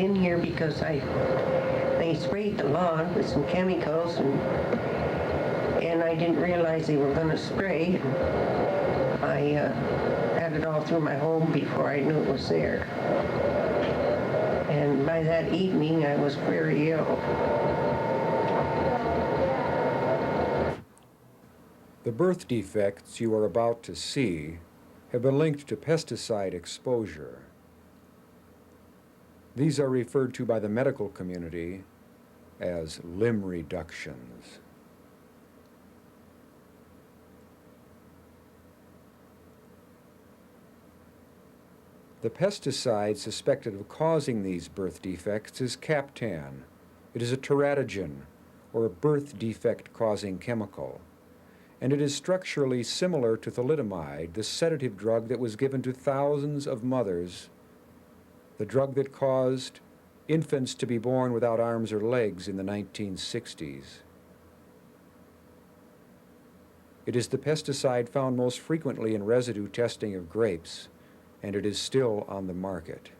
in here because they sprayed the lawn with some chemicals, and I didn't realize they were going to spray. I had it all through my home before I knew it was there. And by that evening, I was very ill. The birth defects you are about to see have been linked to pesticide exposure. These are referred to by the medical community as limb reductions. The pesticide suspected of causing these birth defects is captan. It is a teratogen, or a birth defect-causing chemical, and it is structurally similar to thalidomide, the sedative drug that was given to thousands of mothers, the drug that caused infants to be born without arms or legs in the 1960s. It is the pesticide found most frequently in residue testing of grapes, and it is still on the market.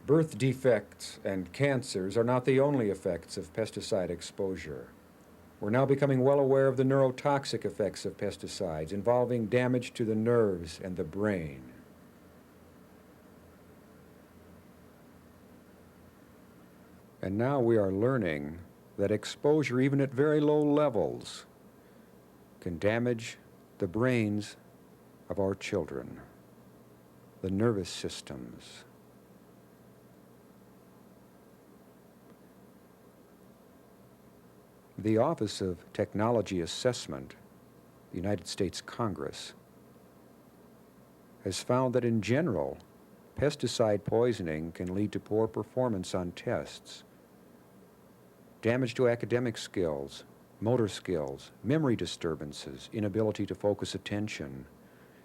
Birth defects and cancers are not the only effects of pesticide exposure. We're now becoming well aware of the neurotoxic effects of pesticides, involving damage to the nerves and the brain. And now we are learning that exposure, even at very low levels, can damage the brains of our children, the nervous systems. The Office of Technology Assessment, the United States Congress, has found that in general, pesticide poisoning can lead to poor performance on tests, damage to academic skills, motor skills, memory disturbances, inability to focus attention,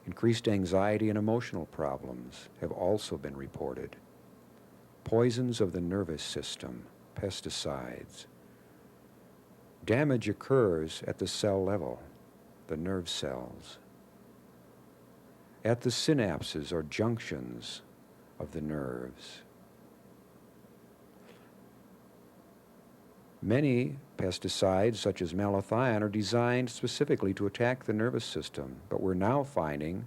increased anxiety and emotional problems have also been reported. Poisons of the nervous system, pesticides. Damage occurs at the cell level, the nerve cells, at the synapses or junctions of the nerves. Many pesticides, such as malathion, are designed specifically to attack the nervous system, but we're now finding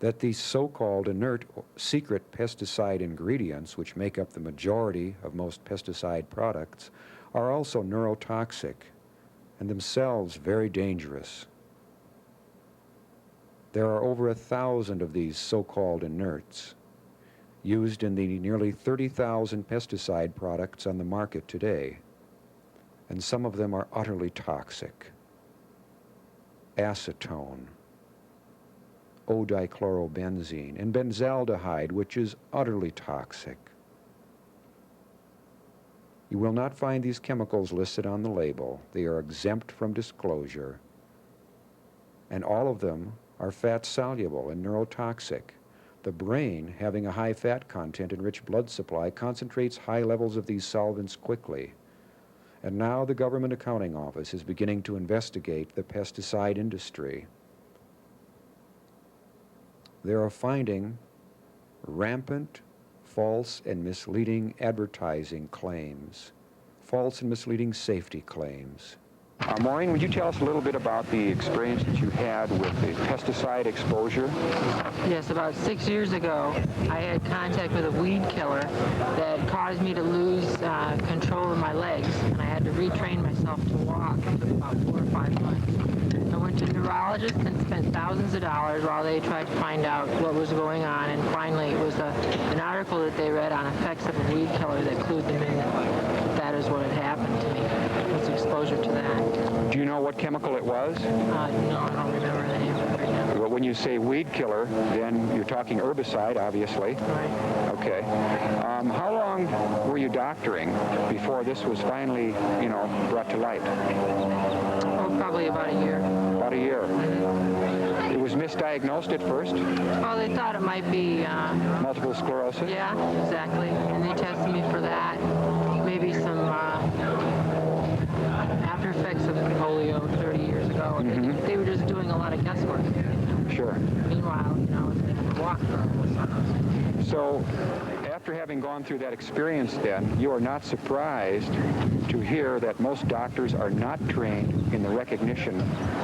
that these so-called inert secret pesticide ingredients, which make up the majority of most pesticide products, are also neurotoxic and themselves very dangerous. There are over 1,000 of these so-called inerts used in the nearly 30,000 pesticide products on the market today, and some of them are utterly toxic. Acetone, O-dichlorobenzene, and benzaldehyde, which is utterly toxic. You will not find these chemicals listed on the label. They are exempt from disclosure, and all of them are fat-soluble and neurotoxic. The brain, having a high fat content and rich blood supply, concentrates high levels of these solvents quickly. And now the Government Accounting Office is beginning to investigate the pesticide industry. They are finding rampant, false and misleading advertising claims, false and misleading safety claims. Maureen, would you tell us a little bit about the experience that you had with the pesticide exposure? Yes, about 6 years ago, I had contact with a weed killer that caused me to lose control of my legs, and I had to retrain myself to walk. It took about 4 or 5 months. I went to neurologists and spent thousands of dollars while they tried to find out what was going on, and finally it was an article that they read on effects of a weed killer that clued them in that is what had happened to me. It was exposure to that. Do you know what chemical it was? No, I don't remember the name of it right now. Well, when you say weed killer, then you're talking herbicide, obviously. Right. Okay. How long were you doctoring before this was finally, brought to light? Oh, probably about a year. About a year. It was misdiagnosed at first? Well, they thought it might be... multiple sclerosis? Yeah, exactly. And they tested me for that. Maybe some after effects of polio 30 years ago. Mm-hmm. They were just doing a lot of guesswork. Sure. Meanwhile, it's been walk regardless. So, after having gone through that experience then, you are not surprised to hear that most doctors are not trained in the recognition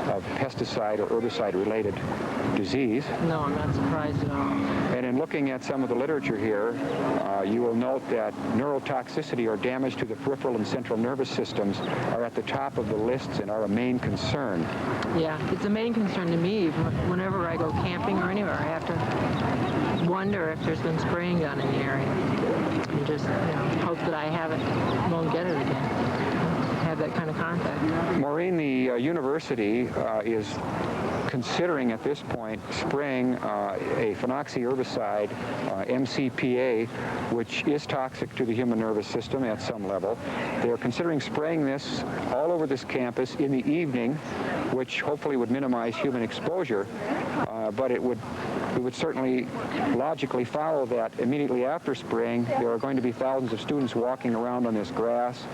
of pesticide or herbicide-related disease. No, I'm not surprised at all. And in looking at some of the literature here, you will note that neurotoxicity or damage to the peripheral and central nervous systems are at the top of the lists and are a main concern. Yeah, it's a main concern to me. Whenever I go camping or anywhere, I have to wonder if there's been spraying done in the area. And just hope that I won't get it again. Have that kind of contact. Maureen, the university is considering at this point spraying a phenoxy herbicide, MCPA, which is toxic to the human nervous system at some level. They're considering spraying this all over this campus in the evening, which hopefully would minimize human exposure, but it would certainly logically follow that immediately after spraying, there are going to be thousands of students walking around on this grass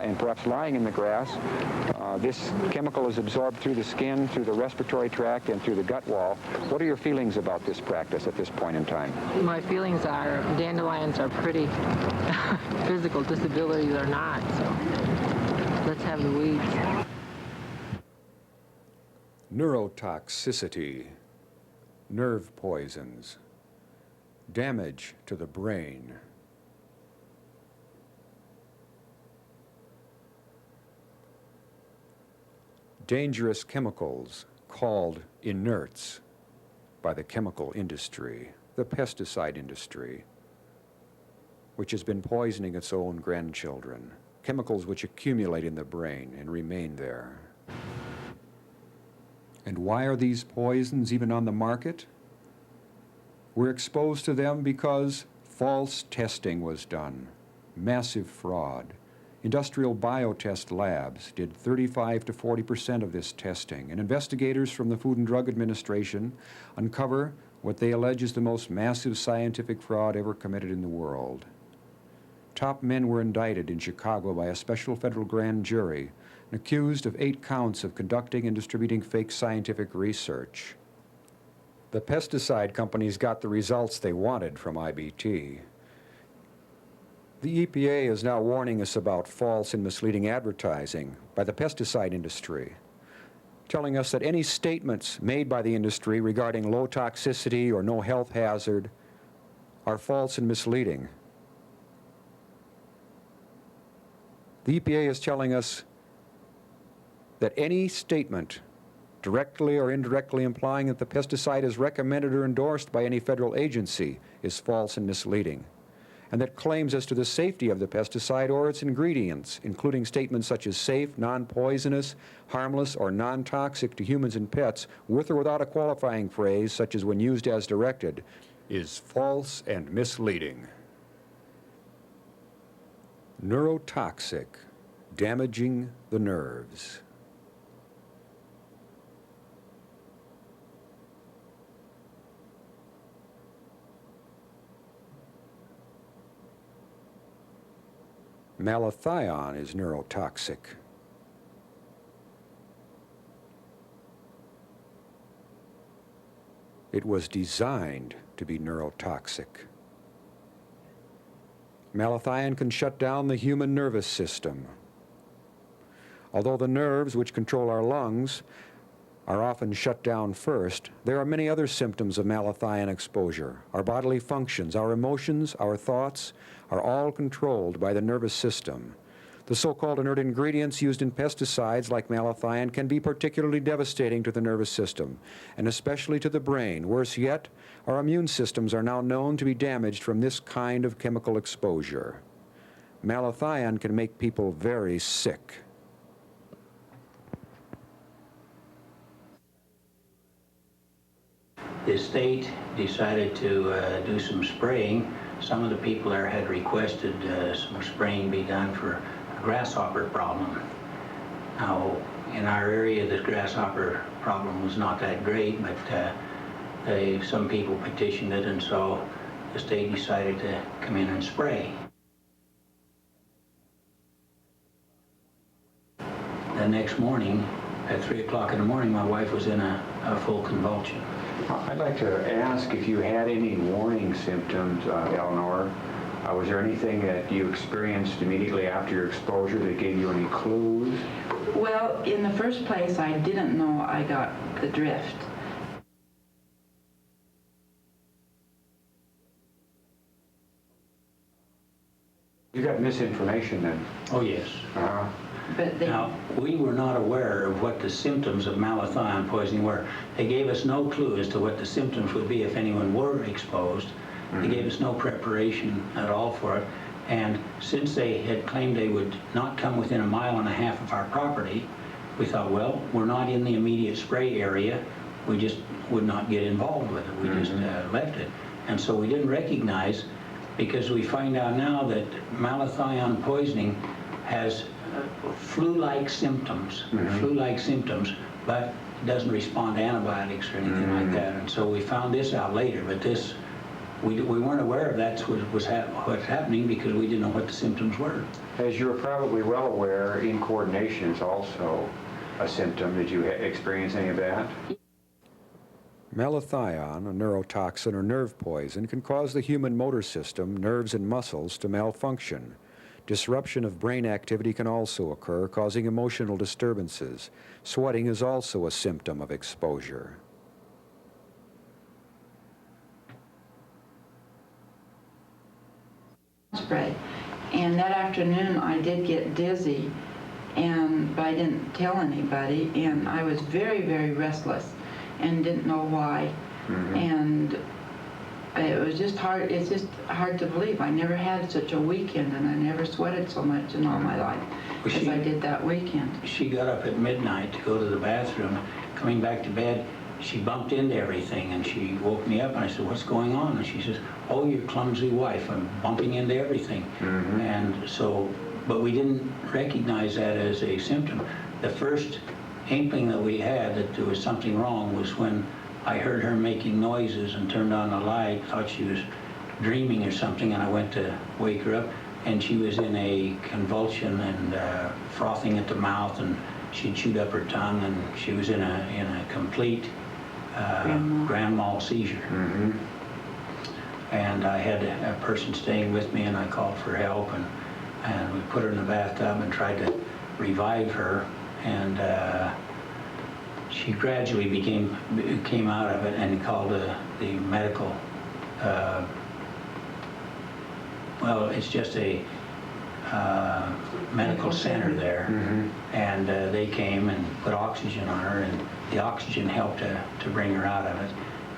and perhaps lying in the grass. This chemical is absorbed through the skin, through the respiratory tract, and through the gut wall. What are your feelings about this practice at this point in time? My feelings are dandelions are pretty. Physical disabilities are not, so let's have the weeds. Neurotoxicity, nerve poisons, damage to the brain. Dangerous chemicals called inerts by the chemical industry, the pesticide industry, which has been poisoning its own grandchildren, chemicals which accumulate in the brain and remain there. And why are these poisons even on the market? We're exposed to them because false testing was done, massive fraud. Industrial biotest labs did 35 to 40% of this testing, and investigators from the Food and Drug Administration uncover what they allege is the most massive scientific fraud ever committed in the world. Top men were indicted in Chicago by a special federal grand jury and accused of 8 counts of conducting and distributing fake scientific research. The pesticide companies got the results they wanted from IBT. The EPA is now warning us about false and misleading advertising by the pesticide industry, telling us that any statements made by the industry regarding low toxicity or no health hazard are false and misleading. The EPA is telling us that any statement directly or indirectly implying that the pesticide is recommended or endorsed by any federal agency is false and misleading, and that claims as to the safety of the pesticide or its ingredients, including statements such as safe, non-poisonous, harmless, or non-toxic to humans and pets, with or without a qualifying phrase such as when used as directed, is false and misleading. Neurotoxic, damaging the nerves. Malathion is neurotoxic. It was designed to be neurotoxic. Malathion can shut down the human nervous system. Although the nerves which control our lungs are often shut down first, there are many other symptoms of malathion exposure. Our bodily functions, our emotions, our thoughts are all controlled by the nervous system. The so-called inert ingredients used in pesticides like malathion can be particularly devastating to the nervous system, and especially to the brain. Worse yet, our immune systems are now known to be damaged from this kind of chemical exposure. Malathion can make people very sick. The state decided to do some spraying. Some of the people there had requested some spraying be done for a grasshopper problem. Now, in our area, the grasshopper problem was not that great, but some people petitioned it, and so the state decided to come in and spray. The next morning, at 3 o'clock in the morning, my wife was in a full convulsion. I'd like to ask if you had any warning symptoms, Eleanor. Was there anything that you experienced immediately after your exposure that gave you any clues? Well, in the first place, I didn't know I got the drift. You got misinformation then? Oh, yes. But they, Now, we were not aware of what the symptoms of malathion poisoning were. They gave us no clue as to what the symptoms would be if anyone were exposed. They gave us no preparation at all for it. And since they had claimed they would not come within 1.5 miles of our property, we thought, well, we're not in the immediate spray area. We just would not get involved with it. We just left it. And so we didn't recognize, because we find out now that malathion poisoning has flu-like symptoms, but doesn't respond to antibiotics or anything like that. And so we found this out later, but this, we weren't aware of that's what's happening because we didn't know what the symptoms were. As you're probably well aware, incoordination is also a symptom. Did you experience any of that? Malathion, a neurotoxin or nerve poison, can cause the human motor system, nerves and muscles to malfunction. Disruption of brain activity can also occur, causing emotional disturbances. Sweating is also a symptom of exposure. spray. And that afternoon I did get dizzy, but I didn't tell anybody, and I was very, very restless and didn't know why. And it was just hard, it's just hard to believe. I never had such a weekend, and I never sweated so much in all my life as I did that weekend. She got up at midnight to go to the bathroom. Coming back to bed, she bumped into everything, and she woke me up, and I said, what's going on? And she says, oh, your clumsy wife, I'm bumping into everything. And so, but we didn't recognize that as a symptom. The first inkling that we had that there was something wrong was when I heard her making noises and turned on the light, thought she was dreaming or something, and I went to wake her up, and she was in a convulsion and frothing at the mouth, and she chewed up her tongue, and she was in a complete grand mal seizure. And I had a person staying with me, and I called for help, and we put her in the bathtub and tried to revive her, and she gradually came out of it and called the medical, well, it's just a medical center there, and they came and put oxygen on her, and the oxygen helped to bring her out of it.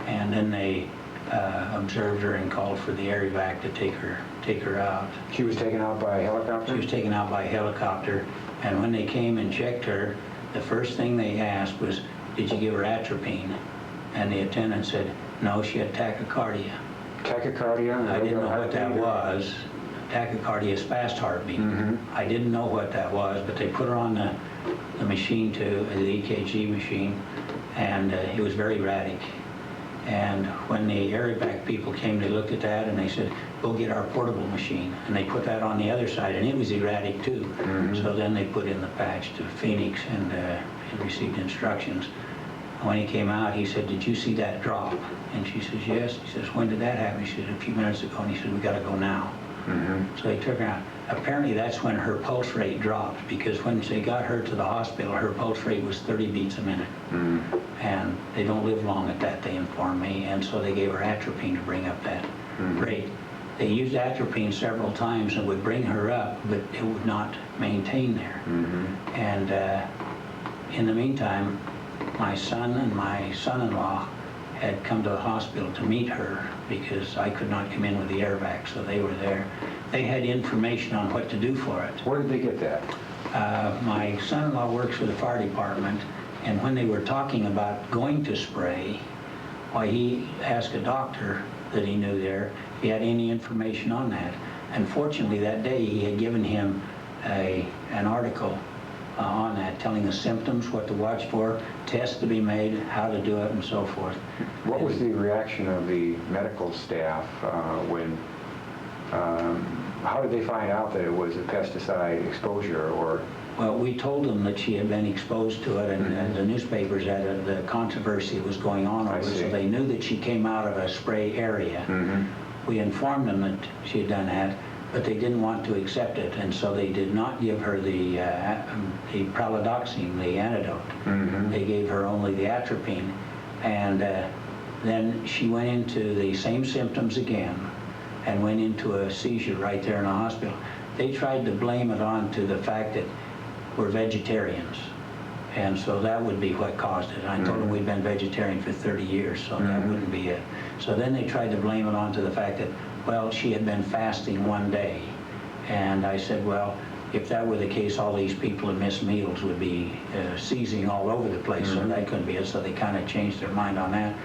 And then they observed her and called for the air evac to take her out. She was taken out by a helicopter? She was taken out by a helicopter, and when they came and checked her, the first thing they asked was, did you give her atropine? And the attendant said, no, she had tachycardia. Tachycardia? I didn't know what that was. Tachycardia is fast heartbeat. I didn't know what that was, but they put her on the machine too, the EKG machine, and it was very erratic. And when the air evac people came, they looked at that and they said, go get our portable machine. And they put that on the other side, and it was erratic too. So then they put in the patch to Phoenix, and he received instructions. When he came out, he said, did you see that drop? And she says, yes. He says, when did that happen? She said, a few minutes ago. And he said, we got to go now. So they took her out. Apparently that's when her pulse rate dropped, because when they got her to the hospital, her pulse rate was 30 beats a minute. And they don't live long at that, they informed me, and so they gave her atropine to bring up that rate. They used atropine several times and would bring her up, but it would not maintain there. And in the meantime, my son and my son-in-law had come to the hospital to meet her because I could not come in with the air vac, so they were there. They had information on what to do for it. Where did they get that? My son-in-law works for the fire department, and when they were talking about going to spray, why, he asked a doctor that he knew there if he had any information on that. And fortunately that day he had given him an article on that, telling the symptoms, what to watch for, tests to be made, how to do it, and so forth. What was the reaction of the medical staff how did they find out that it was a pesticide exposure, or Well, we told them that she had been exposed to it, and the newspapers had the controversy was going on over it, so they knew that she came out of a spray area. We informed them that she had done that, but they didn't want to accept it, and so they did not give her the pralidoxime, the antidote. They gave her only the atropine, and then she went into the same symptoms again and went into a seizure right there in the hospital. They tried to blame it on to the fact that we're vegetarians, and so that would be what caused it. I told them we'd been vegetarian for 30 years, so that wouldn't be it. So then they tried to blame it on to the fact that, well, she had been fasting one day. And I said, well, if that were the case, all these people that miss meals would be seizing all over the place, so that couldn't be it. So they kind of changed their mind on that.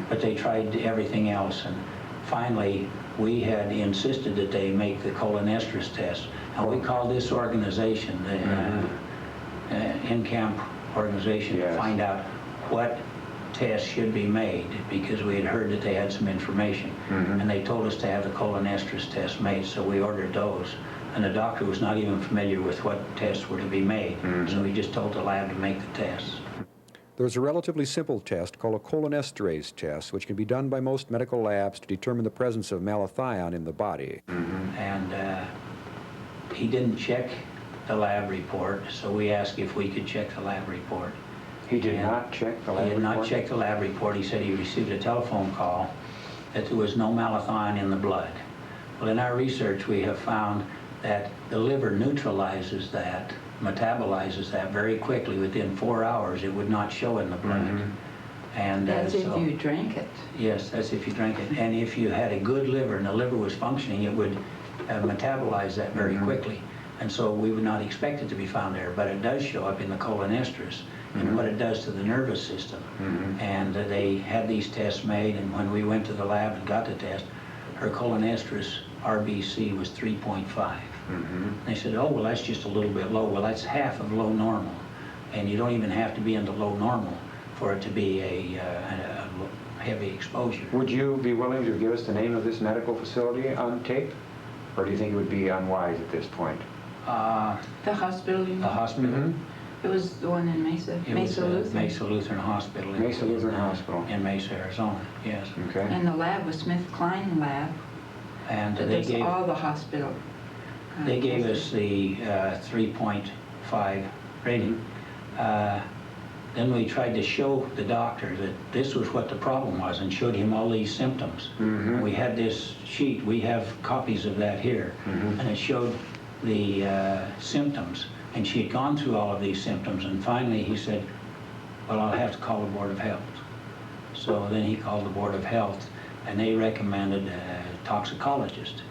But they tried everything else, and finally we had insisted that they make the cholinesterase test. And we called this organization, the in-camp organization, to find out what tests should be made, because we had heard that they had some information. And they told us to have the cholinesterase test made, so we ordered those. And the doctor was not even familiar with what tests were to be made, so he just told the lab to make the tests. There's a relatively simple test called a cholinesterase test, which can be done by most medical labs to determine the presence of malathion in the body. And he didn't check the lab report, so we asked if we could check the lab report. He did not check the lab report? He did not check the lab report. He said he received a telephone call that there was no malathion in the blood. Well, in our research, we have found that the liver neutralizes that, metabolizes that very quickly. Within 4 hours, it would not show in the blood. And That's if so, you drank it. yes, that's if you drank it. And if you had a good liver and the liver was functioning, it would metabolize that very quickly. And so we would not expect it to be found there, but it does show up in the cholinesterase and what it does to the nervous system. And they had these tests made, and when we went to the lab and got the test, her cholinesterase RBC was 3.5. They said, oh, well, that's just a little bit low. Well, that's half of low normal, and you don't even have to be into low normal for it to be a heavy exposure. Would you be willing to give us the name of this medical facility on tape? Or do you think it would be unwise at this point? The hospital, you mean? The hospital. It was the one in Mesa. It Mesa was Lutheran. Mesa Lutheran Hospital. Mesa Lutheran Hospital. In Mesa, Arizona, yes. Okay. And the lab was Smith Klein Lab. And That they does gave, all the hospital. they gave us the 3.5 rating. Then we tried to show the doctor that this was what the problem was, and showed him all these symptoms. We had this sheet, we have copies of that here, and it showed the symptoms. And she had gone through all of these symptoms, and finally he said, well, I'll have to call the Board of Health. So then he called the Board of Health, and they recommended a toxicologist.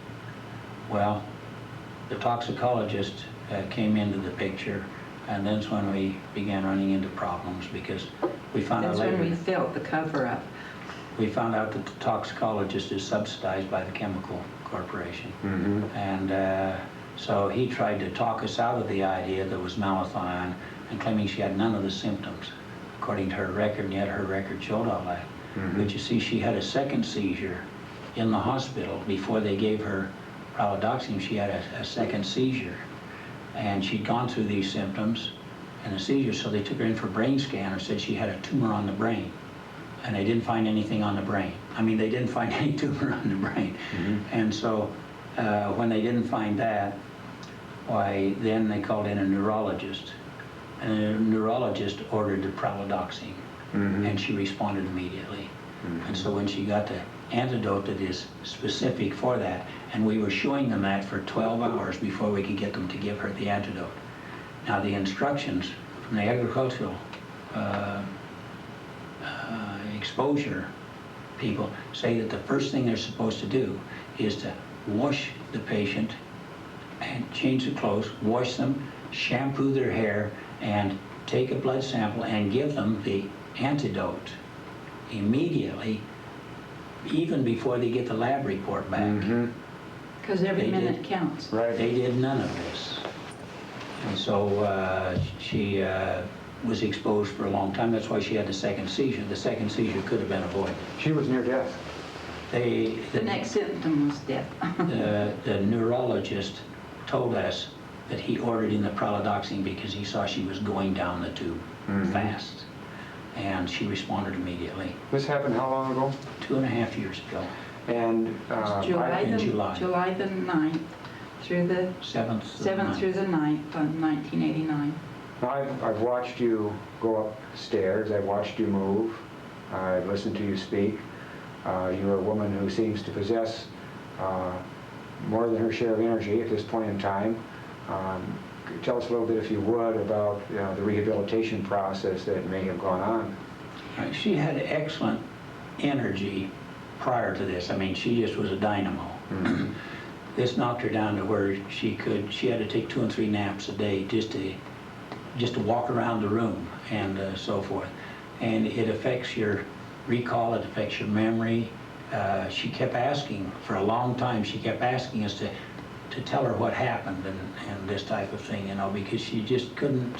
Well, the toxicologist came into the picture, and that's when we began running into problems, because we found out That's later, when we felt the cover-up. we found out that the toxicologist is subsidized by the chemical corporation. And so he tried to talk us out of the idea that was malathion, and claiming she had none of the symptoms, according to her record, and yet her record showed all that. But you see, she had a second seizure in the hospital before they gave her pralidoxime. She had a second seizure, and she'd gone through these symptoms and a seizure, so they took her in for brain scan and said she had a tumor on the brain, and they didn't find anything on the brain. I mean, they didn't find any tumor on the brain. And so when they didn't find that, why, then they called in a neurologist, and the neurologist ordered the pralidoxime, and she responded immediately. And so when she got the antidote that is specific for that, and we were showing them that for 12 hours before we could get them to give her the antidote. Now, the instructions from the agricultural exposure people say that the first thing they're supposed to do is to wash the patient and change the clothes, wash them, shampoo their hair, and take a blood sample and give them the antidote immediately, even before they get the lab report back. Because every They minute did. counts. Right. They did none of this. And so she was exposed for a long time. That's why she had the second seizure. The second seizure could have been avoided. She was near death. The next symptom was death. The neurologist told us that he ordered in the pralidoxine because he saw she was going down the tube fast. And she responded immediately. This happened how long ago? 2.5 years ago. And in July. July the 9th through the 7th through the 9th of 1989. now I've watched you go upstairs, I've watched you move, I've listened to you speak. You're a woman who seems to possess more than her share of energy at this point in time. Tell us a little bit, if you would, about the rehabilitation process that may have gone on. She had excellent energy prior to this. I mean, she just was a dynamo. This knocked her down to where she had to take 2 and 3 naps a day just to walk around the room and so forth. And it affects your recall, it affects your memory. She kept asking, for a long time, she kept asking us to tell her what happened and this type of thing, you know, because she just couldn't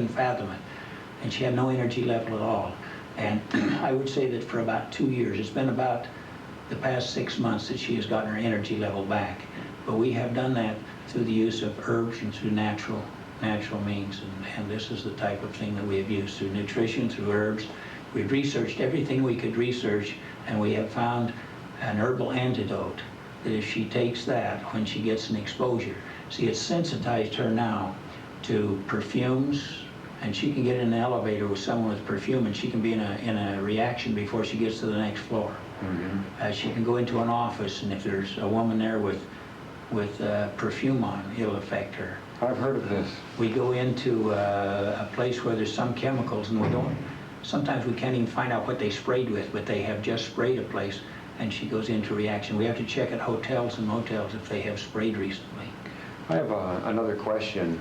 fathom it. And she had no energy level at all. And I would say that for about 2 years, it's been about the past 6 months that she has gotten her energy level back. But we have done that through the use of herbs and through natural means. And this is the type of thing that we have used through nutrition, through herbs. We've researched everything we could research, and we have found an herbal antidote that if she takes that when she gets an exposure. See, it's sensitized her now to perfumes, and she can get in an elevator with someone with perfume and she can be in a reaction before she gets to the next floor. She can go into an office, and if there's a woman there with perfume on, it'll affect her. I've heard of this. We go into a place where there's some chemicals, and sometimes we can't even find out what they sprayed with, but they have just sprayed a place, and she goes into reaction. We have to check at hotels and motels if they have sprayed recently. I have another question.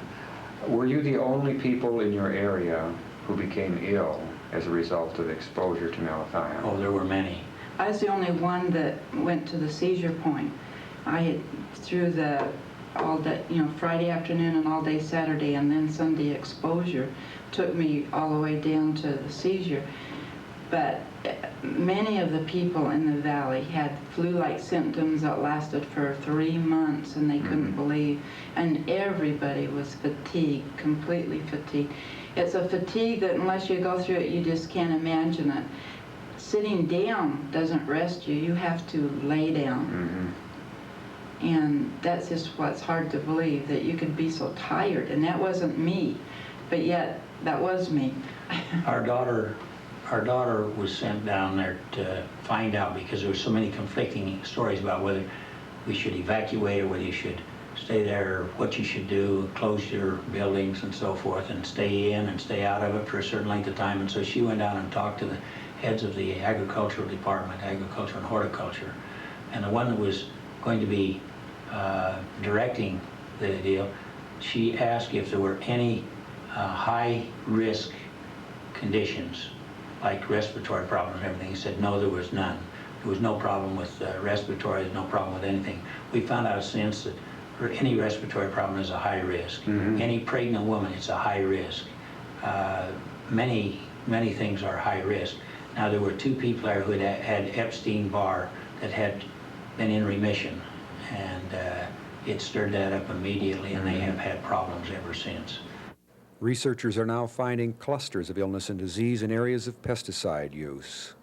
Were you the only people in your area who became ill as a result of exposure to malathion? Oh, there were many. I was the only one that went to the seizure point. I had, through the all day, Friday afternoon and all day Saturday and then Sunday exposure, took me all the way down to the seizure. But many of the people in the valley had flu-like symptoms that lasted for 3 months, and they couldn't believe. And everybody was fatigued, completely fatigued. It's a fatigue that unless you go through it, you just can't imagine it. Sitting down doesn't rest you. You have to lay down. And that's just what's hard to believe, that you could be so tired. And that wasn't me, but yet that was me. Our daughter was sent down there to find out, because there were so many conflicting stories about whether we should evacuate or whether you should stay there, or what you should do, close your buildings and so forth, and stay in and stay out of it for a certain length of time. And so she went down and talked to the heads of the agricultural department, agriculture and horticulture. And the one that was going to be directing the deal, she asked if there were any high-risk conditions like respiratory problems and everything. He said no, there was none. There was no problem with respiratory, there's no problem with anything. We found out since that for any respiratory problem is a high risk. Any pregnant woman, it's a high risk. Many things are high risk. Now, there were 2 people there who had Epstein-Barr that had been in remission, and it stirred that up immediately, and they have had problems ever since. Researchers are now finding clusters of illness and disease in areas of pesticide use.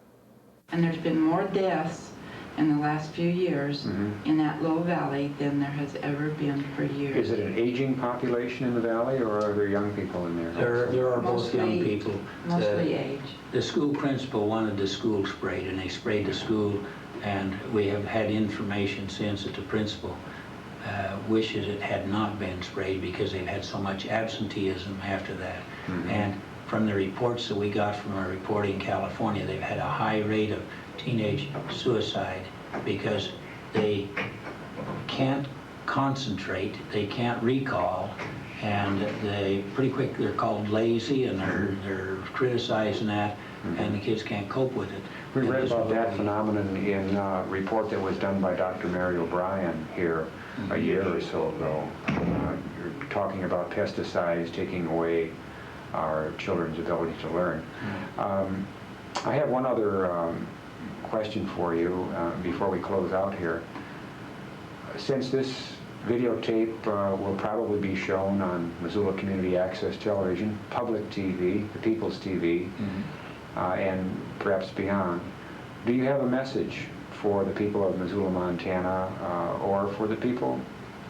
And there's been more deaths in the last few years in that low valley than there has ever been for years. Is it an aging population in the valley, or are there young people in there? There are both young people. Mostly age. The school principal wanted the school sprayed, and they sprayed the school, and we have had information since that the principal wishes it had not been sprayed because they've had so much absenteeism after that. And from the reports that we got from our reporting in California, they've had a high rate of teenage suicide because they can't concentrate, they can't recall, and they pretty quick they're called lazy, and they're criticizing that, and the kids can't cope with it. We read about that phenomenon in a report that was done by Dr. Mary O'Brien here a year or so ago. You're talking about pesticides taking away our children's ability to learn. I have one other question for you before we close out here. Since this Videotape will probably be shown on Missoula Community Access Television, public TV, the People's TV, and perhaps beyond. Do you have a message for the people of Missoula, Montana, or for the people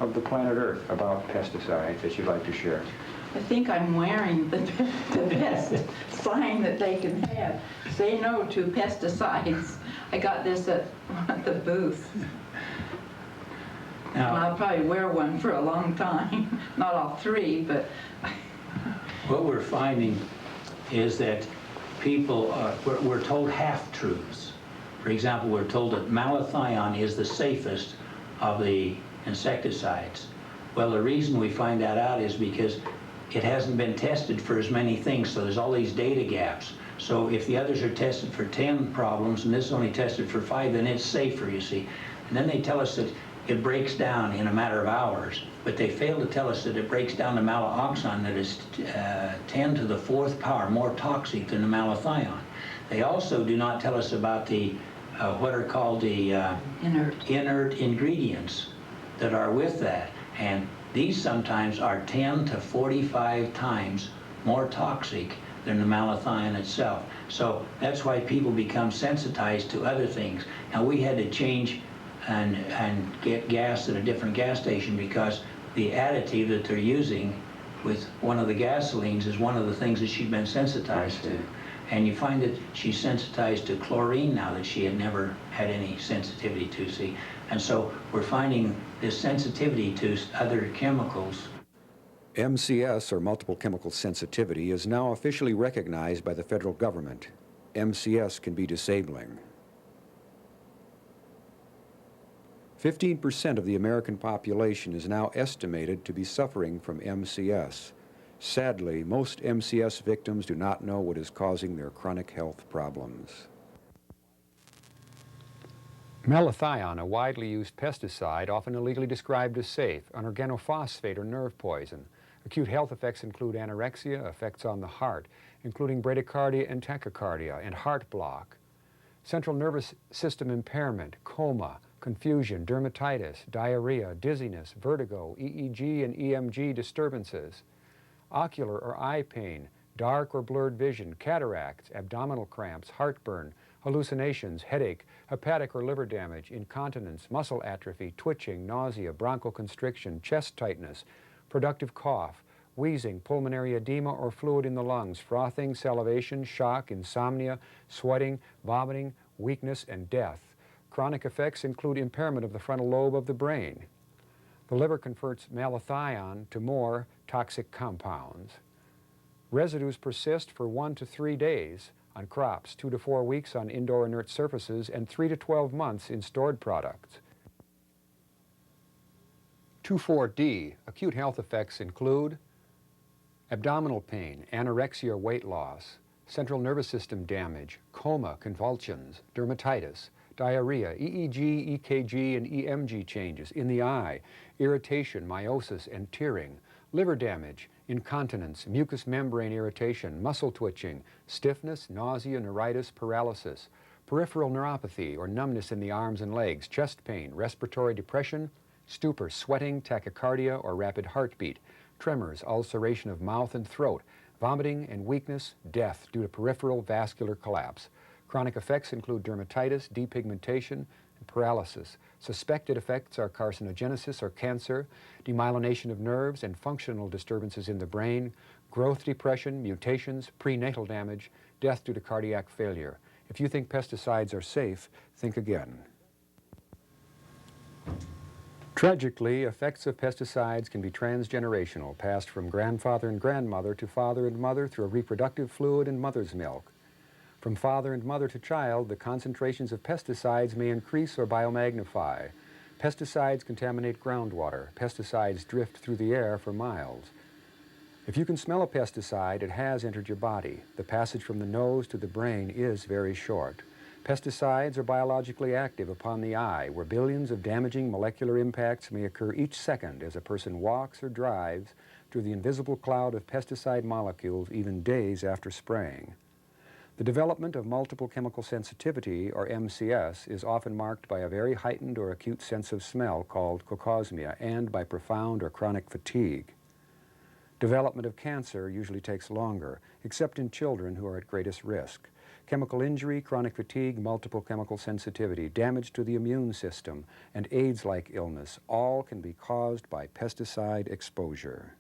of the planet Earth about pesticides that you'd like to share? I think I'm wearing the best sign that they can have. Say no to pesticides. I got this at the booth. Now, And I'll probably wear one for a long time. Not all three, but... what we're finding is that people, we're told half-truths. For example, we're told that malathion is the safest of the insecticides. Well, the reason we find that out is because it hasn't been tested for as many things, so there's all these data gaps. So if the others are tested for 10 problems and this is only tested for 5, then it's safer, you see. And then they tell us that it breaks down in a matter of hours, but they fail to tell us that it breaks down the malatoxin that is 10 to the 4th power more toxic than the malathion. They also do not tell us about the what are called the inert ingredients that are with that, and these sometimes are 10 to 45 times more toxic than the malathion itself. So that's why people become sensitized to other things. Now, we had to change and get gas at a different gas station because the additive that they're using with one of the gasolines is one of the things that she'd been sensitized to. And you find that she's sensitized to chlorine now that she had never had any sensitivity to, see. And so we're finding this sensitivity to other chemicals. MCS, or multiple chemical sensitivity, is now officially recognized by the federal government. MCS can be disabling. 15% of the American population is now estimated to be suffering from MCS. Sadly, most MCS victims do not know what is causing their chronic health problems. Malathion, a widely used pesticide, often illegally described as safe, an organophosphate or nerve poison. Acute health effects include anorexia, effects on the heart, including bradycardia and tachycardia, and heart block, central nervous system impairment, coma, confusion, dermatitis, diarrhea, dizziness, vertigo, EEG and EMG disturbances, ocular or eye pain, dark or blurred vision, cataracts, abdominal cramps, heartburn, hallucinations, headache, hepatic or liver damage, incontinence, muscle atrophy, twitching, nausea, bronchoconstriction, chest tightness, productive cough, wheezing, pulmonary edema or fluid in the lungs, frothing, salivation, shock, insomnia, sweating, vomiting, weakness, and death. Chronic effects include impairment of the frontal lobe of the brain. The liver converts malathion to more toxic compounds. Residues persist for 1 to 3 days on crops, 2 to 4 weeks on indoor inert surfaces, and 3 to 12 months in stored products. 2,4-D, acute health effects include abdominal pain, anorexia or weight loss, central nervous system damage, coma, convulsions, dermatitis, diarrhea, EEG, EKG, and EMG changes in the eye, irritation, meiosis, and tearing, liver damage, incontinence, mucous membrane irritation, muscle twitching, stiffness, nausea, neuritis, paralysis, peripheral neuropathy or numbness in the arms and legs, chest pain, respiratory depression, stupor, sweating, tachycardia or rapid heartbeat, tremors, ulceration of mouth and throat, vomiting and weakness, death due to peripheral vascular collapse. Chronic effects include dermatitis, depigmentation, and paralysis. Suspected effects are carcinogenesis or cancer, demyelination of nerves and functional disturbances in the brain, growth depression, mutations, prenatal damage, death due to cardiac failure. If you think pesticides are safe, think again. Tragically, effects of pesticides can be transgenerational, passed from grandfather and grandmother to father and mother through a reproductive fluid and mother's milk. From father and mother to child, the concentrations of pesticides may increase or biomagnify. Pesticides contaminate groundwater. Pesticides drift through the air for miles. If you can smell a pesticide, it has entered your body. The passage from the nose to the brain is very short. Pesticides are biologically active upon the eye, where billions of damaging molecular impacts may occur each second as a person walks or drives through the invisible cloud of pesticide molecules even days after spraying. The development of multiple chemical sensitivity, or MCS, is often marked by a very heightened or acute sense of smell called cocosmia and by profound or chronic fatigue. Development of cancer usually takes longer, except in children who are at greatest risk. Chemical injury, chronic fatigue, multiple chemical sensitivity, damage to the immune system, and AIDS-like illness all can be caused by pesticide exposure.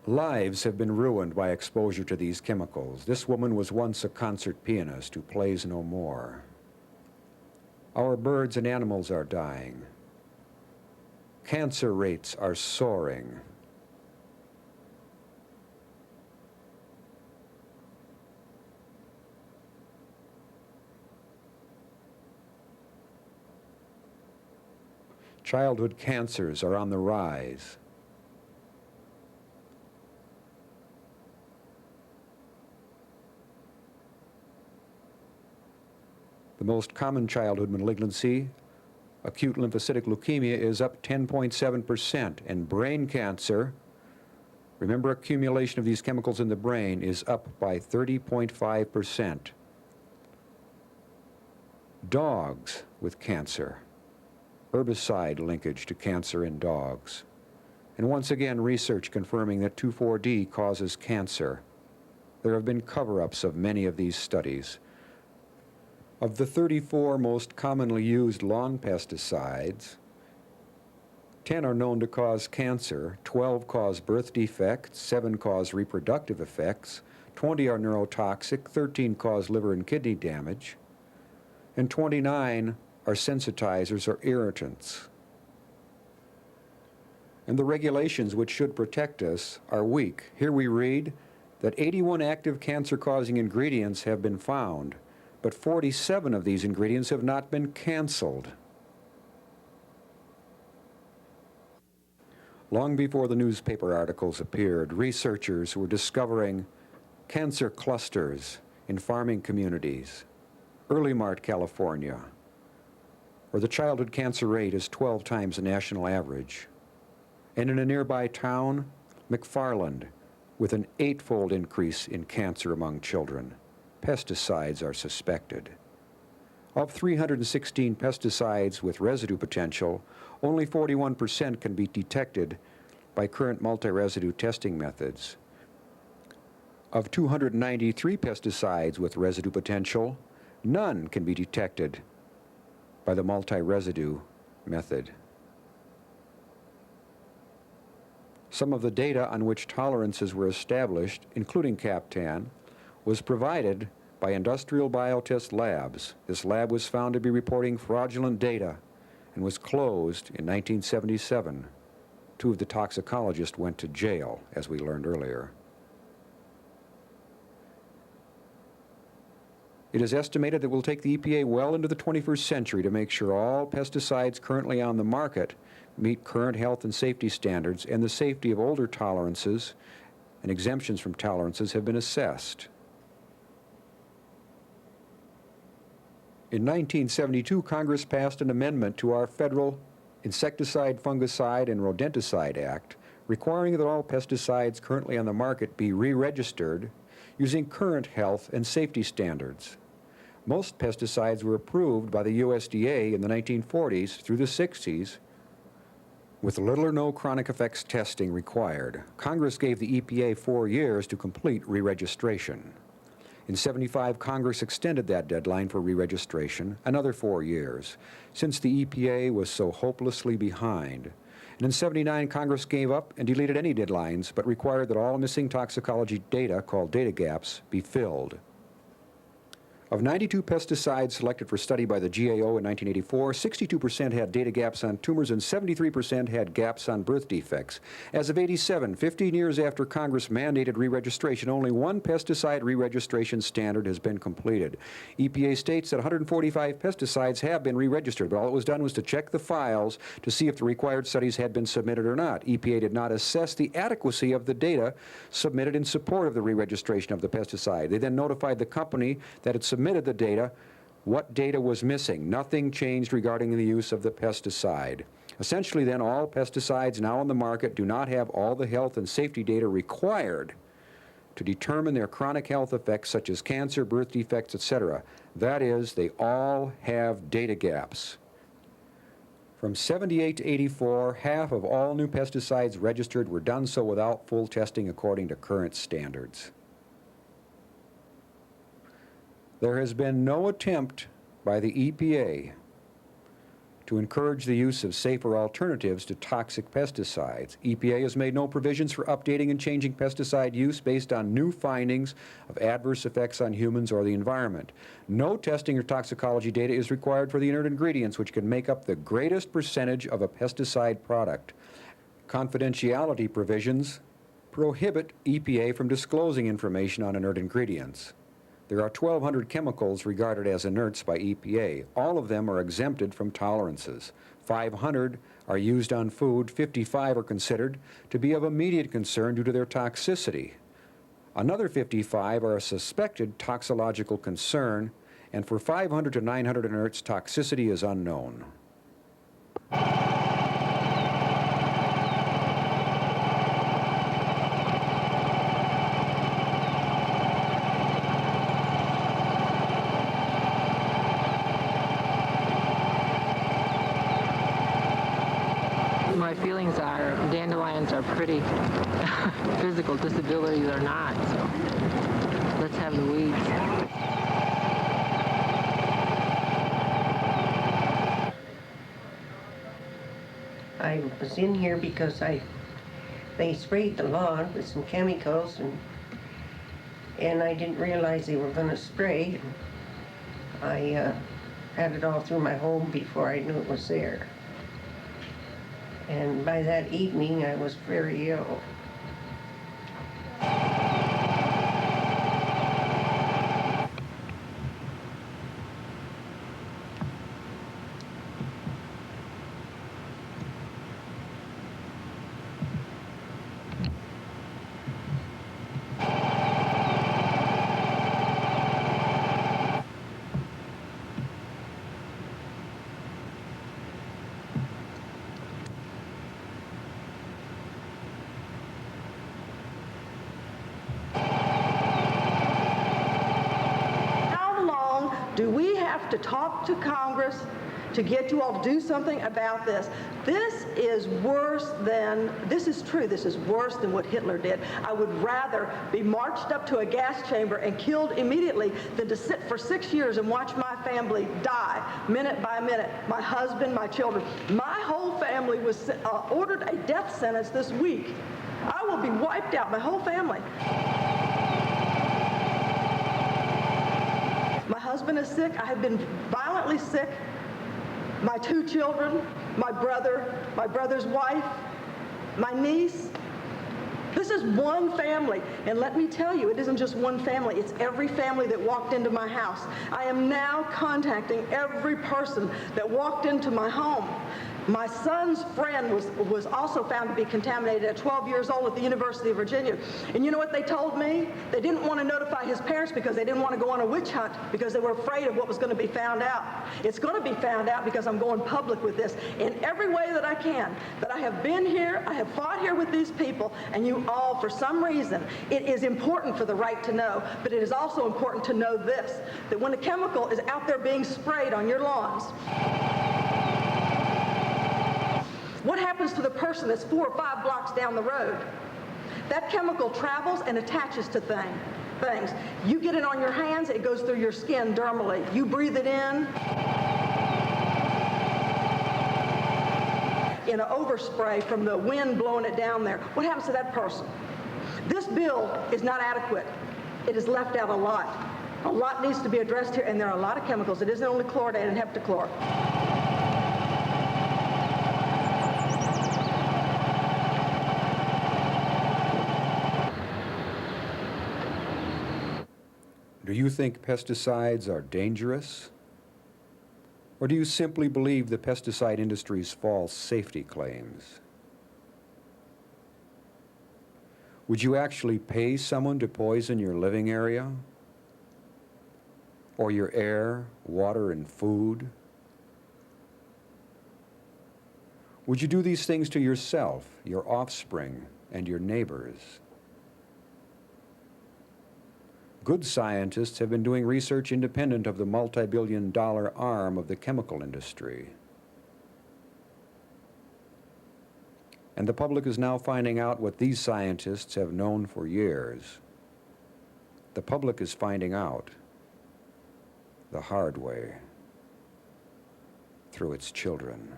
Lives have been ruined by exposure to these chemicals. This woman was once a concert pianist who plays no more. Our birds and animals are dying. Cancer rates are soaring. Childhood cancers are on the rise. The most common childhood malignancy, acute lymphocytic leukemia, is up 10.7%, and brain cancer, remember accumulation of these chemicals in the brain, is up by 30.5%. Dogs with cancer, herbicide linkage to cancer in dogs. And once again, research confirming that 2,4-D causes cancer. There have been cover-ups of many of these studies. Of the 34 most commonly used lawn pesticides, 10 are known to cause cancer, 12 cause birth defects, 7 cause reproductive effects, 20 are neurotoxic, 13 cause liver and kidney damage, and 29 are sensitizers or irritants. And the regulations which should protect us are weak. Here we read that 81 active cancer-causing ingredients have been found, but 47 of these ingredients have not been canceled. Long before the newspaper articles appeared, researchers were discovering cancer clusters in farming communities, Early Mart, California, where the childhood cancer rate is 12 times the national average, and in a nearby town, McFarland, with an 8-fold increase in cancer among children. Pesticides are suspected. Of 316 pesticides with residue potential, only 41% can be detected by current multi-residue testing methods. Of 293 pesticides with residue potential, none can be detected by the multi-residue method. Some of the data on which tolerances were established, including CAPTAN, was provided by industrial biotest labs. This lab was found to be reporting fraudulent data and was closed in 1977. 2 of the toxicologists went to jail, as we learned earlier. It is estimated that it will take the EPA well into the 21st century to make sure all pesticides currently on the market meet current health and safety standards, and the safety of older tolerances and exemptions from tolerances have been assessed. In 1972, Congress passed an amendment to our Federal Insecticide, Fungicide, and Rodenticide Act, requiring that all pesticides currently on the market be re-registered using current health and safety standards. Most pesticides were approved by the USDA in the 1940s through the 60s, with little or no chronic effects testing required. Congress gave the EPA 4 years to complete re-registration. In '75, Congress extended that deadline for re-registration another 4 years, since the EPA was so hopelessly behind. And in '79, Congress gave up and deleted any deadlines, but required that all missing toxicology data, called data gaps, be filled. Of 92 pesticides selected for study by the GAO in 1984, 62% had data gaps on tumors and 73% had gaps on birth defects. As of '87, 15 years after Congress mandated re-registration, only one pesticide re-registration standard has been completed. EPA states that 145 pesticides have been re-registered, but all it was done was to check the files to see if the required studies had been submitted or not. EPA did not assess the adequacy of the data submitted in support of the re-registration of the pesticide. They then notified the company that it submitted the data, what data was missing. Nothing changed regarding the use of the pesticide. Essentially, then, all pesticides now on the market do not have all the health and safety data required to determine their chronic health effects such as cancer, birth defects, etc. That is, they all have data gaps. From 78 to 84, half of all new pesticides registered were done so without full testing according to current standards. There has been no attempt by the EPA to encourage the use of safer alternatives to toxic pesticides. EPA has made no provisions for updating and changing pesticide use based on new findings of adverse effects on humans or the environment. No testing or toxicology data is required for the inert ingredients, which can make up the greatest percentage of a pesticide product. Confidentiality provisions prohibit EPA from disclosing information on inert ingredients. There are 1,200 chemicals regarded as inerts by EPA. All of them are exempted from tolerances. 500 are used on food. 55 are considered to be of immediate concern due to their toxicity. Another 55 are a suspected toxicological concern, and for 500 to 900 inerts, toxicity is unknown. My feelings are dandelions are pretty. Physical disabilities are not, so let's have the weeds. I was in here because they sprayed the lawn with some chemicals, and I didn't realize they were going to spray. I had it all through my home before I knew it was there. And by that evening, I was very ill. Do we have to talk to Congress to get you all to do something about this? This is worse than what Hitler did. I would rather be marched up to a gas chamber and killed immediately than to sit for 6 years and watch my family die minute by minute. My husband, my children. My whole family was ordered a death sentence this week. I will be wiped out, my whole family. My husband is sick. I have been violently sick. My 2 children, my brother's wife, my niece. This is one family. And let me tell you, it isn't just one family. It's every family that walked into my house. I am now contacting every person that walked into my home. My son's friend was also found to be contaminated at 12 years old at the University of Virginia. And you know what they told me? They didn't want to notify his parents because they didn't want to go on a witch hunt because they were afraid of what was going to be found out. It's going to be found out because I'm going public with this in every way that I can. That I have been here, I have fought here with these people, and you all, for some reason, it is important for the right to know, but it is also important to know this, that when a chemical is out there being sprayed on your lawns, what happens to the person that's 4 or 5 blocks down the road? That chemical travels and attaches to things. You get it on your hands, it goes through your skin dermally. You breathe it in an overspray from the wind blowing it down there. What happens to that person? This bill is not adequate. It has left out a lot. A lot needs to be addressed here, and there are a lot of chemicals. It isn't only chloridate and heptachlor. Do you think pesticides are dangerous? Or do you simply believe the pesticide industry's false safety claims? Would you actually pay someone to poison your living area? Or your air, water, and food? Would you do these things to yourself, your offspring, and your neighbors? Good scientists have been doing research independent of the multi-billion-dollar arm of the chemical industry. And the public is now finding out what these scientists have known for years. The public is finding out the hard way through its children.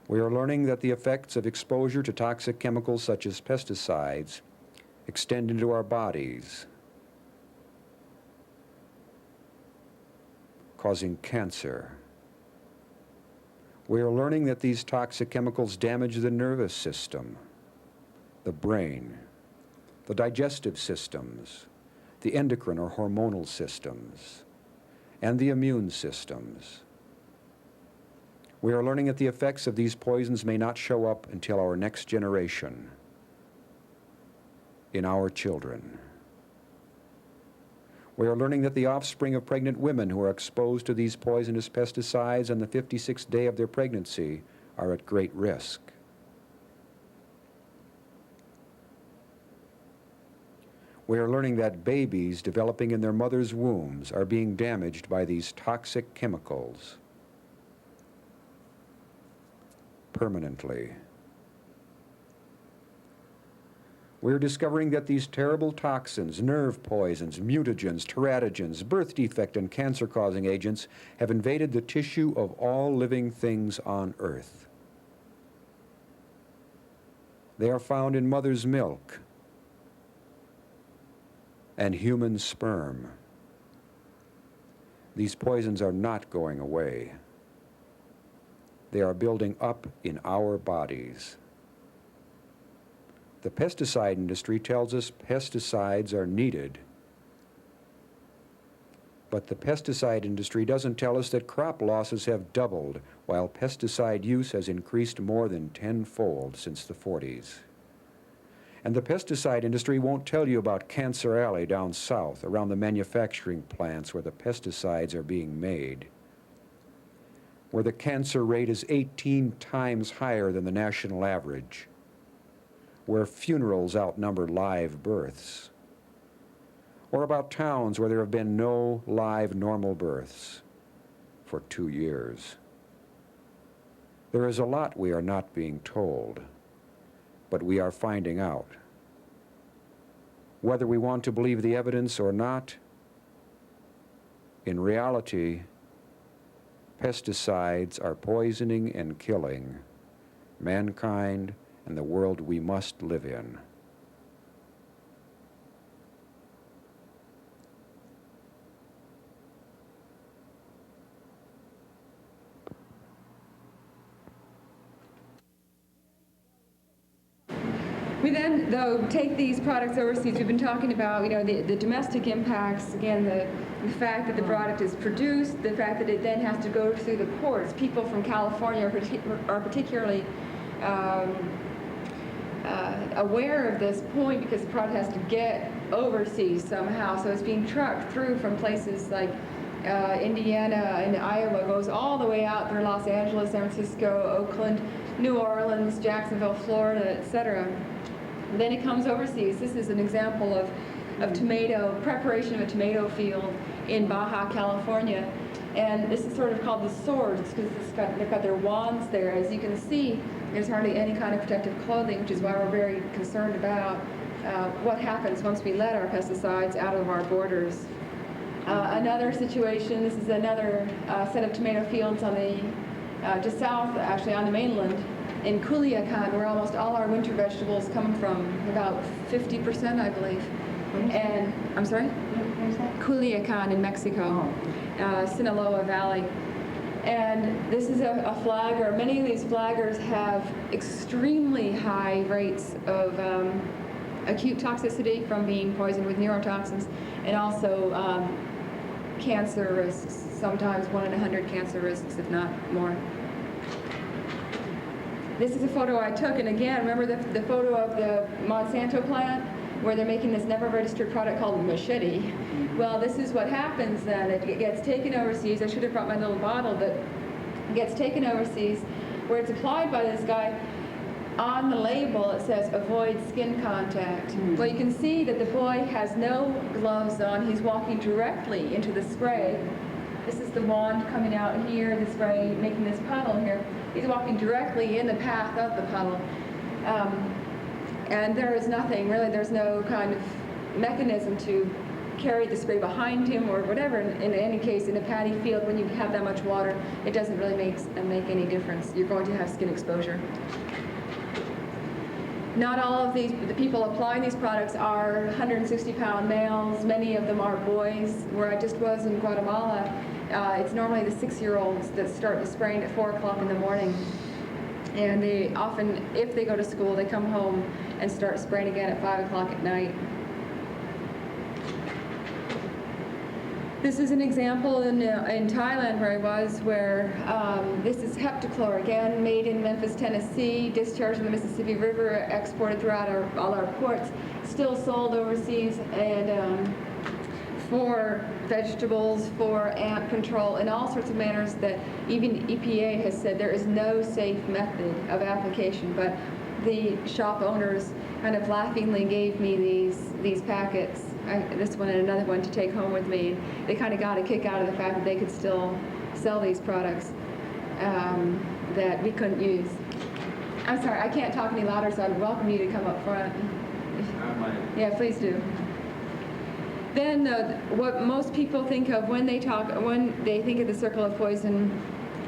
We are learning that the effects of exposure to toxic chemicals such as pesticides extend into our bodies, causing cancer. We are learning that these toxic chemicals damage the nervous system, the brain, the digestive systems, the endocrine or hormonal systems, and the immune systems. We are learning that the effects of these poisons may not show up until our next generation, in our children. We are learning that the offspring of pregnant women who are exposed to these poisonous pesticides on the 56th day of their pregnancy are at great risk. We are learning that babies developing in their mother's wombs are being damaged by these toxic chemicals permanently. We're discovering that these terrible toxins, nerve poisons, mutagens, teratogens, birth defect, and cancer-causing agents have invaded the tissue of all living things on Earth. They are found in mother's milk and human sperm. These poisons are not going away. They are building up in our bodies. The pesticide industry tells us pesticides are needed. But the pesticide industry doesn't tell us that crop losses have doubled, while pesticide use has increased more than tenfold since the 40s. And the pesticide industry won't tell you about Cancer Alley down south, around the manufacturing plants where the pesticides are being made, where the cancer rate is 18 times higher than the national average, where funerals outnumber live births, or about towns where there have been no live normal births for 2 years. There is a lot we are not being told, but we are finding out. Whether we want to believe the evidence or not, in reality, pesticides are poisoning and killing mankind and the world we must live in. We then, though, take these products overseas. We've been talking about, the domestic impacts, again, the fact that the product is produced, the fact that it then has to go through the ports. People from California are particularly aware of this point because the product has to get overseas somehow. So it's being trucked through from places like Indiana and Iowa, goes all the way out through Los Angeles, San Francisco, Oakland, New Orleans, Jacksonville, Florida, etc. And then it comes overseas. This is an example of preparation of a tomato field in Baja California. And this is sort of called the swords because they've got their wands there. As you can see, there's hardly any kind of protective clothing, which is why we're very concerned about what happens once we let our pesticides out of our borders. Another situation, this is another set of tomato fields on the just south, actually on the mainland, in Culiacan, where almost all our winter vegetables come from, about 50%, I believe. And, I'm sorry? Culiacan in Mexico, Sinaloa Valley. And this is a flagger. Many of these flaggers have extremely high rates of acute toxicity from being poisoned with neurotoxins, and also cancer risks, sometimes 1 in 100 cancer risks, if not more. This is a photo I took, and again, remember the photo of the Monsanto plant where they're making this never registered product called machete? Well, this is what happens then. It gets taken overseas. I should have brought my little bottle, but gets taken overseas, where it's applied by this guy. On the label it says avoid skin contact. Well, you can see that the boy has no gloves on. He's walking directly into the spray. This is the wand coming out here, the spray making this puddle here. He's walking directly in the path of the puddle. And there is nothing, really, there's no kind of mechanism to carry the spray behind him or whatever. In any case, in a paddy field, when you have that much water, it doesn't really make any difference. You're going to have skin exposure. Not all of the people applying these products are 160-pound males. Many of them are boys. Where I just was in Guatemala, it's normally the 6-year-olds that start the spraying at 4 o'clock in the morning. And they often, if they go to school, they come home and start spraying again at 5 o'clock at night. This is an example in Thailand where I was, where this is heptachlor, again, made in Memphis, Tennessee, discharged in the Mississippi River, exported throughout all our ports, still sold overseas, and for vegetables, for ant control, in all sorts of manners that even EPA has said there is no safe method of application. But the shop owners kind of laughingly gave me these packets, this one and another one, to take home with me. They kind of got a kick out of the fact that they could still sell these products that we couldn't use. I'm sorry, I can't talk any louder, so I'd welcome you to come up front. Yeah, please do. Then what most people think of when they think of the circle of poison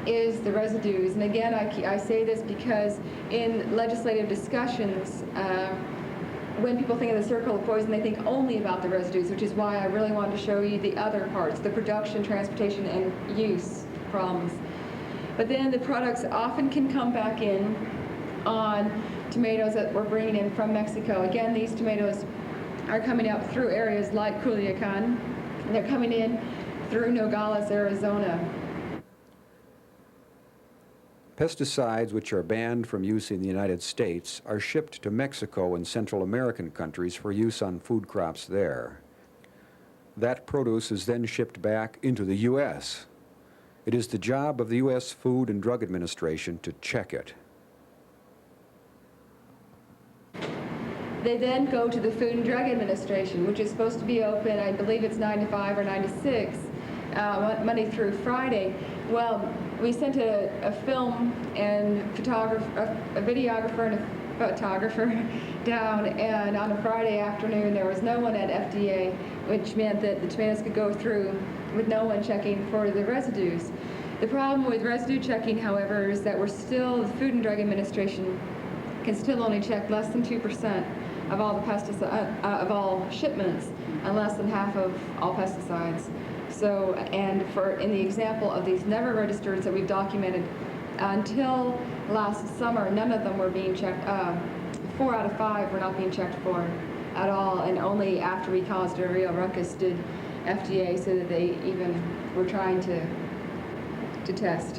is the residues. And again, I say this because in legislative discussions, when people think of the circle of poison, they think only about the residues, which is why I really wanted to show you the other parts, the production, transportation, and use problems. But then the products often can come back in on tomatoes that we're bringing in from Mexico. Again, these tomatoes are coming out through areas like Culiacan, and they're coming in through Nogales, Arizona. Pesticides which are banned from use in the United States are shipped to Mexico and Central American countries for use on food crops there. That produce is then shipped back into the U.S. It is the job of the U.S. Food and Drug Administration to check it. They then go to the Food and Drug Administration, which is supposed to be open, I believe it's 9 to 5 or 9 to 6, Monday through Friday. Well, we sent a film and a videographer and a photographer down, and on a Friday afternoon there was no one at FDA, which meant that the tomatoes could go through with no one checking for the residues. The problem with residue checking, however, is that the Food and Drug Administration can still only check less than 2% of all the of all shipments, and less than half of all pesticides. So, and in the example of these never registered that we've documented, until last summer, none of them were being checked. 4 out of 5 were not being checked for at all, and only after we caused a real ruckus did FDA say that they even were trying to test.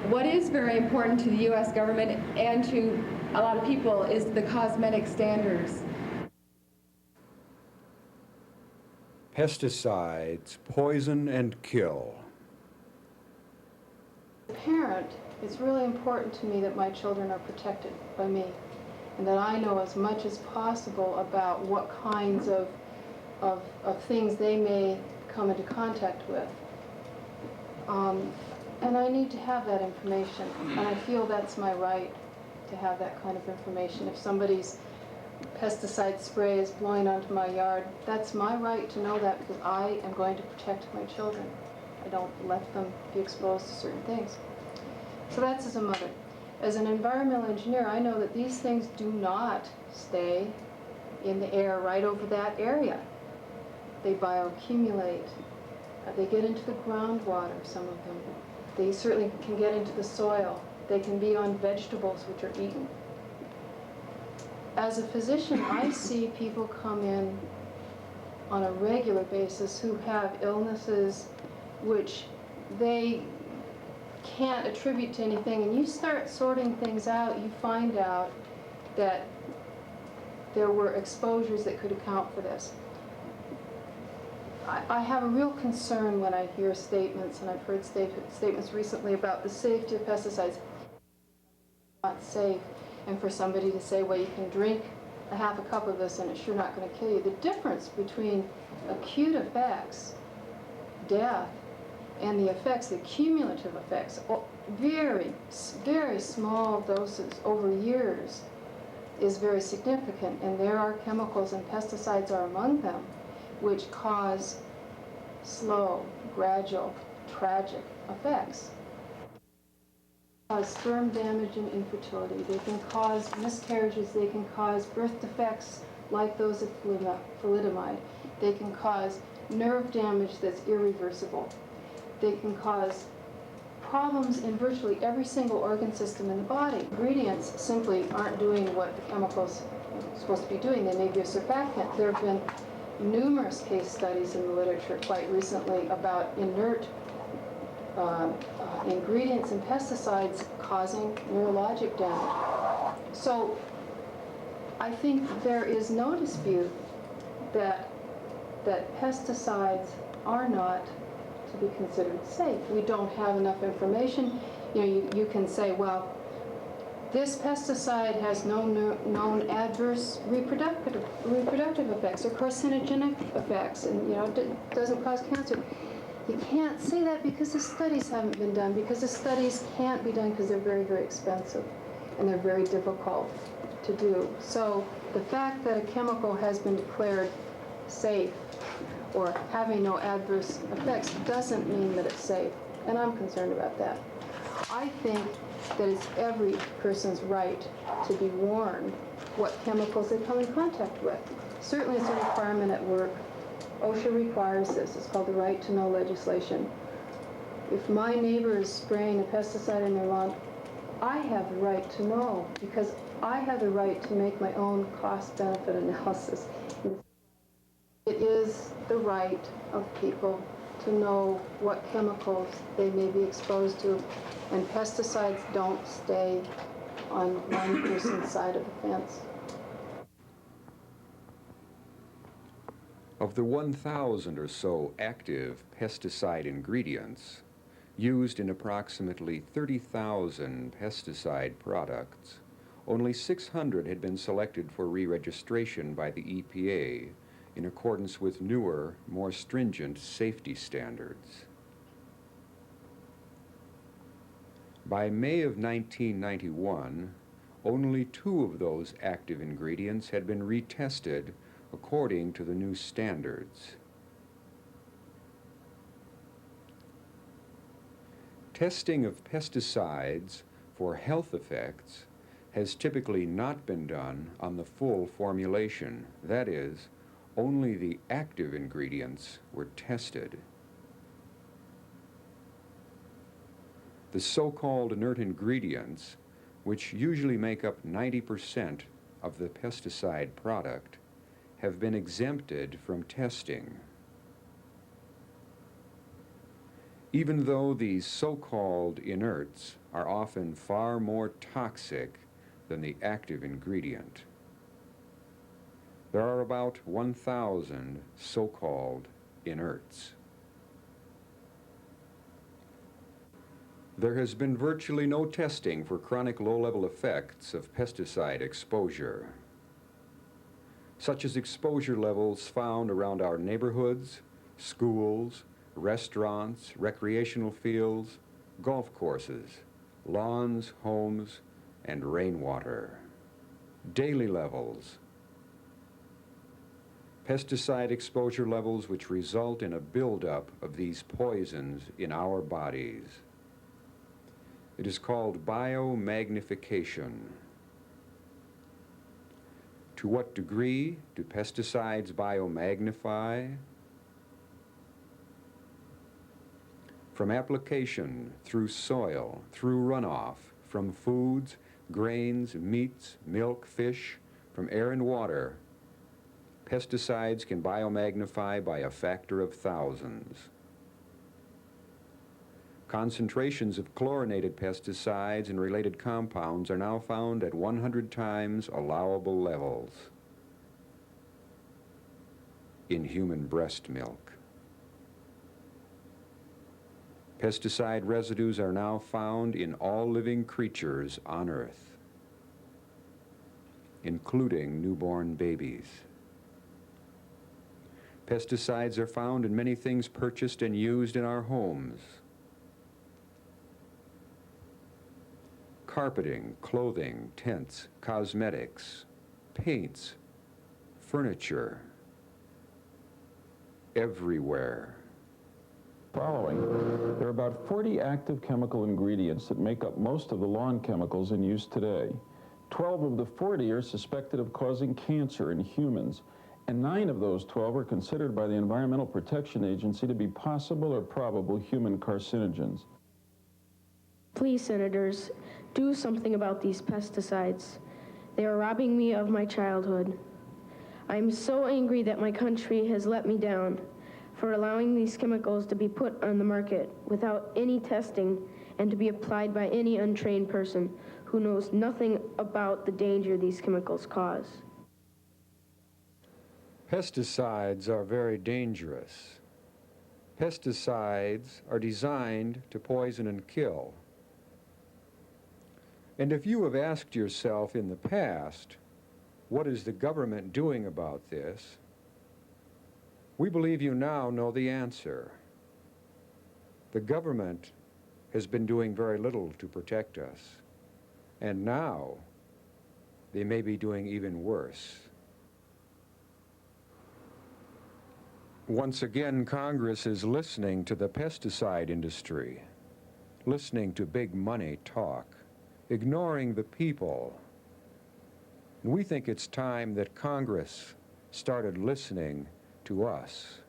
What is very important to the U.S. government and to a lot of people is the cosmetic standards. Pesticides poison and kill. As a parent, it's really important to me that my children are protected by me, and that I know as much as possible about what kinds of things they may come into contact with. And I need to have that information, and I feel that's my right to have that kind of information. If somebody's pesticide spray is blowing onto my yard, that's my right to know that, because I am going to protect my children. I don't let them be exposed to certain things. So that's as a mother. As an environmental engineer, I know that these things do not stay in the air right over that area. They bioaccumulate. They get into the groundwater, some of them. They certainly can get into the soil. They can be on vegetables which are eaten. As a physician, I see people come in on a regular basis who have illnesses which they can't attribute to anything, and you start sorting things out, you find out that there were exposures that could account for this. I have a real concern when I hear statements, and I've heard statements recently about the safety of pesticides. Not safe, and for somebody to say, well, you can drink a half a cup of this and it's sure not going to kill you. The difference between acute effects, death, and the effects, the cumulative effects, very, very small doses over years, is very significant. And there are chemicals, and pesticides are among them, which cause slow, gradual, tragic effects. Cause sperm damage and infertility. They can cause miscarriages. They can cause birth defects like those of thalidomide. They can cause nerve damage that's irreversible. They can cause problems in virtually every single organ system in the body. Ingredients simply aren't doing what the chemicals are supposed to be doing. They may be a surfactant. There have been numerous case studies in the literature quite recently about inert ingredients in pesticides causing neurologic damage. So I think there is no dispute that pesticides are not to be considered safe. We don't have enough information. You know, you can say, well, this pesticide has no known adverse reproductive effects or carcinogenic effects, and it doesn't cause cancer. You can't say that because the studies haven't been done, because the studies can't be done because they're very, very expensive and they're very difficult to do. So the fact that a chemical has been declared safe or having no adverse effects doesn't mean that it's safe, and I'm concerned about that. I think that it's every person's right to be warned what chemicals they come in contact with. Certainly it's a requirement at work. OSHA requires this. It's called the right to know legislation. If my neighbor is spraying a pesticide in their lawn, I have the right to know, because I have the right to make my own cost-benefit analysis. It is the right of people to know what chemicals they may be exposed to, and pesticides don't stay on one person's side of the fence. Of the 1,000 or so active pesticide ingredients used in approximately 30,000 pesticide products, only 600 had been selected for re-registration by the EPA in accordance with newer, more stringent safety standards. By May of 1991, only 2 of those active ingredients had been retested according to the new standards. Testing of pesticides for health effects has typically not been done on the full formulation. That is, only the active ingredients were tested. The so-called inert ingredients, which usually make up 90% of the pesticide product, have been exempted from testing. Even though these so-called inerts are often far more toxic than the active ingredient. There are about 1,000 so-called inerts. There has been virtually no testing for chronic low-level effects of pesticide exposure, such as exposure levels found around our neighborhoods, schools, restaurants, recreational fields, golf courses, lawns, homes, and rainwater. Daily levels. Pesticide exposure levels which result in a buildup of these poisons in our bodies. It is called biomagnification. To what degree do pesticides biomagnify? From application, through soil, through runoff, from foods, grains, meats, milk, fish, from air and water, pesticides can biomagnify by a factor of thousands. Concentrations of chlorinated pesticides and related compounds are now found at 100 times allowable levels in human breast milk. Pesticide residues are now found in all living creatures on Earth, including newborn babies. Pesticides are found in many things purchased and used in our homes. Carpeting, clothing, tents, cosmetics, paints, furniture, everywhere. Following, there are about 40 active chemical ingredients that make up most of the lawn chemicals in use today. 12 of the 40 are suspected of causing cancer in humans, and 9 of those 12 are considered by the Environmental Protection Agency to be possible or probable human carcinogens. Please, senators, do something about these pesticides. They are robbing me of my childhood. I'm so angry that my country has let me down for allowing these chemicals to be put on the market without any testing and to be applied by any untrained person who knows nothing about the danger these chemicals cause. Pesticides are very dangerous. Pesticides are designed to poison and kill. And if you have asked yourself in the past, what is the government doing about this? We believe you now know the answer. The government has been doing very little to protect us, and now they may be doing even worse. Once again, Congress is listening to the pesticide industry, listening to big money talk, ignoring the people. And we think it's time that Congress started listening to us.